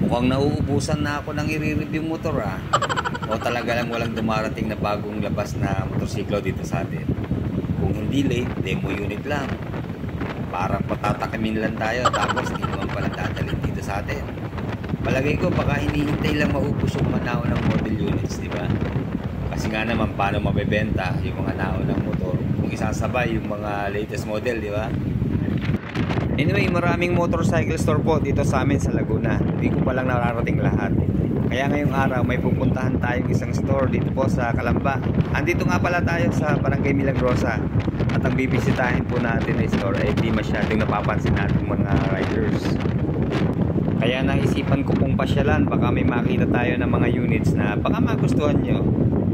Mukhang nauubusan na ako ng i-review motor o talaga lang walang dumarating na bagong labas na motorsiklo dito sa atin. Kung hindi late, demo unit lang. Parang patatakimin lang tayo tapos hindi naman pala dadalhin dito sa atin. Palagay ko baka hinihintay lang maubos yung mga naunang model units, di ba? Kasi nga naman paano mabebenta yung mga naunang motor kung isasabay yung mga latest model, di ba? Anyway, maraming motorcycle store po dito sa amin sa Laguna. Hindi ko palang nararating lahat. Kaya ngayong araw may pupuntahan tayong isang store dito po sa Calamba. Andito nga pala tayo sa Barangay Milagrosa. At ang bibisitahin po natin na store ay hindi masyadong napapansin natin mga riders. Kaya naisipan ko pong pasyalan, baka may makita tayo ng mga units na baka magustuhan nyo.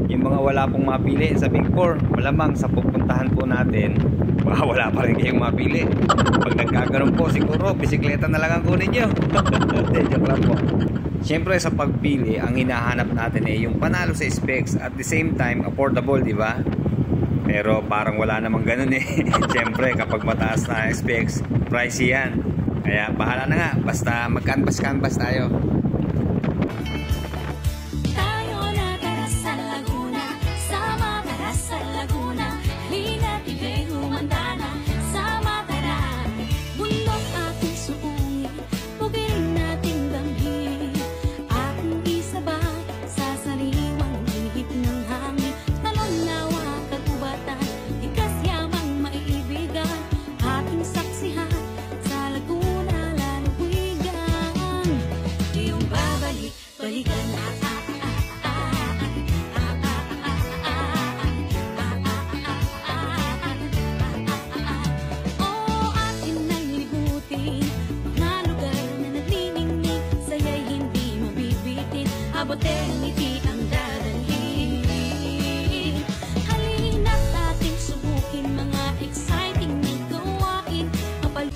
Yung mga wala pong mapili sa Big 4, malamang sa pupuntahan po natin, baka wala pa rin kayong mapili. Pag nagkakaroon po, siguro bisikleta na lang ang kunin nyo. Joke lang po. Siyempre sa pagpili, ang hinahanap natin ay yung panalo sa specs at the same time affordable, di ba? Pero parang wala namang ganun eh. Siyempre kapag mataas na specs, pricey yan. Kaya bahala na nga, basta mag-canvas tayo.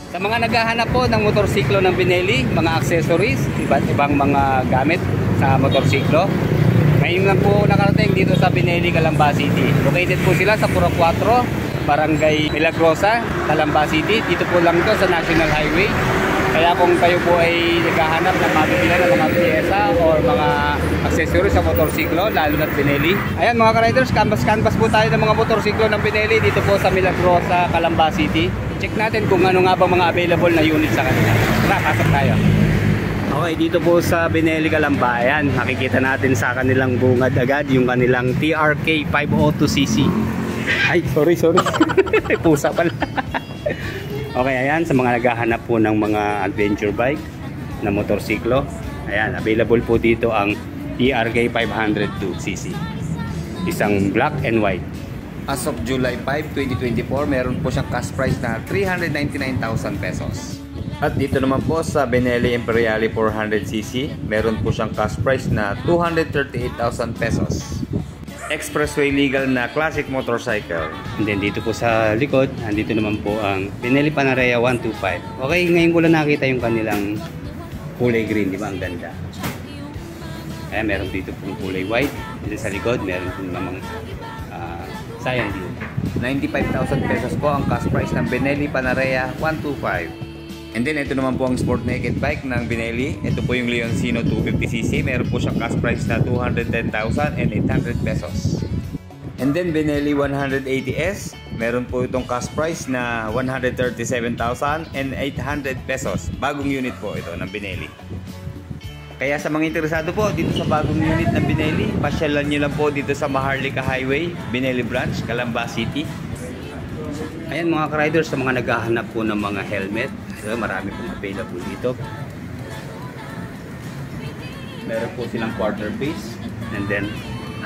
Sa mga naghahanap po ng motorsiklo ng Benelli, mga accessories, iba't ibang mga gamit sa motorsiklo, ngayon lang po nakarating dito sa Benelli, Calamba City. Located po sila sa Puro 4, Barangay Milagrosa, Calamba City. Dito po lang to sa National Highway. Kaya kung kayo po ay naghahanap ng mabibilan ng mga piyesa o mga accessories sa motorsiklo, lalo na't Benelli. Ayan mga ka-riders, canvas po tayo ng mga motorsiklo ng Benelli dito po sa Milagrosa, Calamba City. Check natin kung ano nga bang mga available na unit sa kanila. Tara, pasok tayo. Okay, dito po sa Benelli, Calamba, ayan, makikita natin sa kanilang bungad agad yung kanilang TRK 502cc. Ay, sorry. Pusa pala. Okay, ayan, sa mga naghahanap po ng mga adventure bike na motorsiklo, ayan, available po dito ang TRK 502cc. Isang black and white. As of July 5, 2024, meron po siyang cash price na 399,000 pesos. At dito naman po sa Benelli Imperiale 400cc, meron po siyang cash price na 238,000 pesos. Expressway legal na classic motorcycle. And then dito po sa likod, andito naman po ang Benelli Panarea 125. Okay, ngayon ko lang nakita yung kanilang kulay green, di ba? Ang ganda. Ayan, meron dito pong kulay white. Dito sa likod, meron po namang Cyan Blue. 95,000 pesos po ang cash price ng Benelli Panarea 125. And then ito naman po ang sport naked bike ng Benelli. Ito po yung Leoncino 250cc. Meron po siyang cash price na 210,800 pesos. And then Benelli 180S. Meron po itong cash price na 137,800 pesos. Bagong unit po ito ng Benelli. Kaya sa mga interesado po dito sa bagong unit ng Benelli, pasyalan nyo lang po dito sa Maharlika Highway, Benelli Branch, Calamba City. Ayan mga ka-riders, sa mga naghahanap po ng mga helmet, so, marami pong available dito. Meron po silang quarter face, and then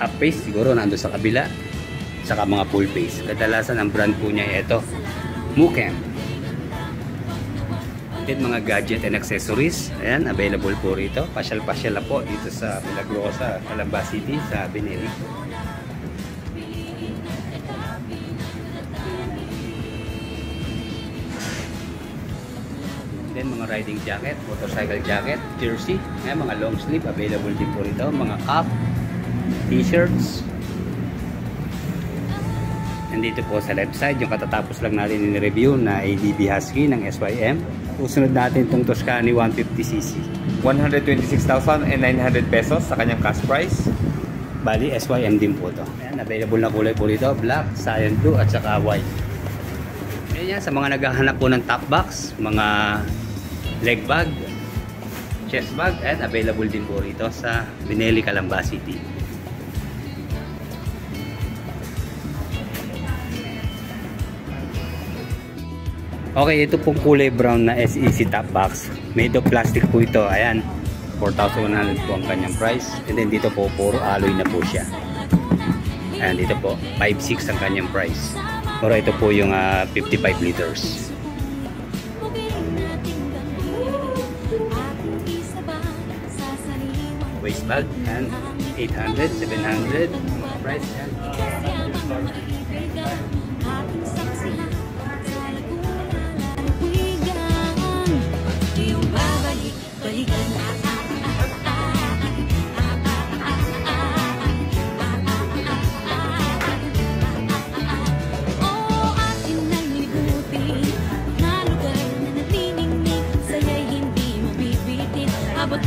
half face, siguro nando sa kabila, saka mga full face. Kadalasan ang brand po niya ito, Mukem. Then mga gadget and accessories, ayan, available po rito. Pasyal-pasyal na po dito sa Milagrosa, Calamba City, sa Benelli. Then mga riding jacket, motorcycle jacket, jersey, ayan, mga long sleeve, available din po rito. Mga cap, t-shirts. Nandito po sa left side, yung katatapos lang natin in-review na ADB Husky ng SYM. Usunod natin itong Toscani 150cc. 126,900 pesos sa kanyang cash price. Bali, SYM din po to. Ayan, available na kulay po dito. Black, cyan blue, at saka white. Ayan yan, sa mga naghahanap po ng top box, mga leg bag, chest bag, at available din po rito sa Bineli, Calamba City. Okay, ito pong kulay brown na SEC top box. Made of plastic po ito. Ayan, 4,100 po ang kanyang price. And then dito po, puro alloy na po siya. Ayan, dito po, 5,600 ang kanyang price. Pero ito po yung 55 liters. Waist bag, and 800, 700 price. Abot